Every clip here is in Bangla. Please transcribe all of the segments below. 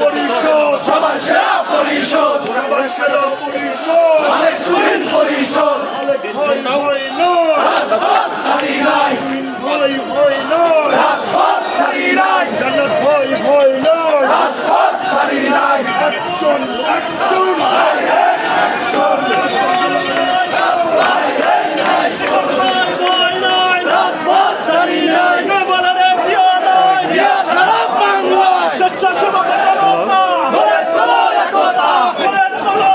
পরিষদ সবার সেরা পরিষদ সবার সেরা পরিষদ আলেক তুহিন পরিষদ আলেক ভয় ভয় নয় রাজপথ ছাড়ি নাই ভয় ভয় নয় রাজপথ ছাড়ি নাই জান্নাত ভয় ভয় নয় রাজপথ ছাড়ি নাই অ্যাকশন অ্যাকশন অ্যাকশন রাজপথ ছাড়ি নাই ভয় নয় রাজপথ ছাড়ি নাই বলারে জিও নয় জিয়া সারা বাংলায় স্বেচ্ছাসেবক জনতা গড়ে তোলো একতা গড়ে তোলো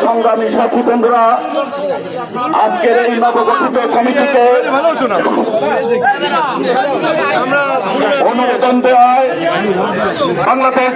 সংগ্রামী সাথী বন্ধুরা, আজকের এই নবগঠিত কমিটিকে অনুমোদন দেওয়ায় বাংলাদেশ